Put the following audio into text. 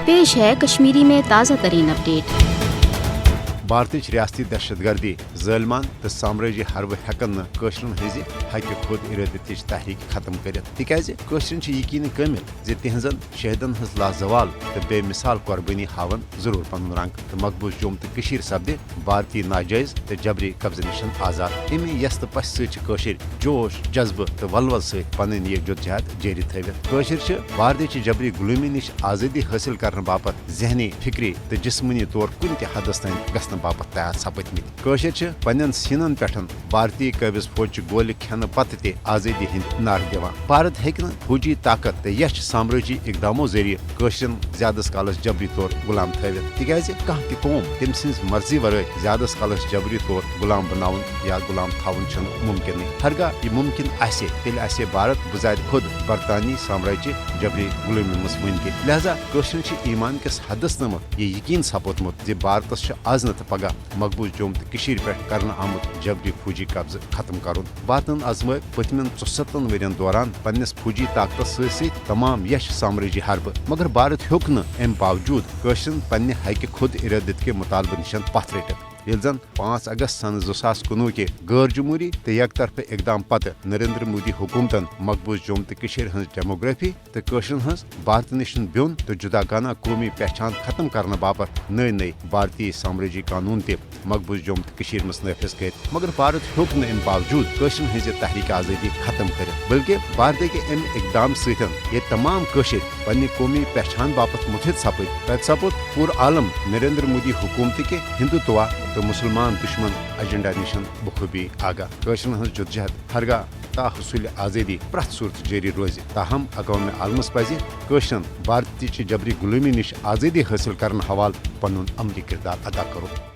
पेश है कश्मीरी में ताज़ा तरीन अपडेट। भारत रियासती दहशत गर्दी ज़ालिमान तो साम्राज्य हरब हेकन नशरन हज हक खुद इरादत तहरीक खत्म कर यकीन कामिल जे तिहजन शहदन हज लाजवाल तो बे मिसाल कुर्बानी हावन जरूर पन रंग तो मकबूज जोम तो सपदे भारतीय नाजायज तो जबरी कब्जे निशन आजाद अमे यस तो पस जोश जज्बे तो वलवल सन यह जदोजहद जारी थवित भारत जबरी गुलामी निश आज़ादी हासिल करने बापत जहनी फिक्री तो जिस्मनी तौर कुन हदस तन गसन बापत तैयार सपदमत पन्न सीनन पे भारतीय कबिज फौज गोल खेन पत आज़ादी हंद नार दिवान भारत हेक फौजी ताकत तो यश साम्राज्य इकदामों जरिए ज्यादा कालस जबरी तौर गुलाम थवित तिकाज कह ति कौम तम सज मर्जी वर ज्यादा कालस जबरी तौर गुलाम बनावन या गुलाम थावन मुमकिन हरगाह यह मुमकिन तेल भारत बजाय खुद बरतानी साम्राज्य जबरी गुलामी मज वन लिहाजा ईमान किस हदस नमत यह यकीन सपोतमुत जे भारत आज न पगह मकबूज जोम तो पे करना आमुत जबरी फौजी कब्ज खत्म कर भारतन आजम पतमन 64 वरियन दौरान पन्नस फौजी ताकत सत तमाम यश साम्राज्य हरब मगर भारत होक अम बावजूद पन्ने हक खुद इरादत के मुतालबे निशन पथ रटित यह 5 अगस्त सन 2019 के गैर जमहूरी तो एक तरफ इकदाम पत नरेंद्र मोदी हुकूमतन मकबूज जोम तो हज डेमोग्राफी तो हज भारत निश ब्योन तो जुदागाना कौमी पहचान खत्म करने बापत नई भारतीय साम्राज्य कानून ते मकबूज जोम तो मज नाफिज कर मगर भारत होक अम बावजूद हज तहरीक आज़ादी खत्म कर बल्कि भारत के अम इकदाम सत तमाम पन्ने कौमी पहचान बापत मुथित सपद तत सपद पूरा आलम नरेंद्र मोदी हुकूमत के हिंदुत्व तो मुसलमान दुश्मन एजेंडा निशन बखूबी आगाह हज जदोजहद हरगाह ता हसूल आज़ादी प्रथ सूरत जारी रोज ताहम अकवाम आलमस पज भारतीय जबरी गुलामी निश आज़ादी हासिल करने हवाल पनुन अमली किरदार अदा करो।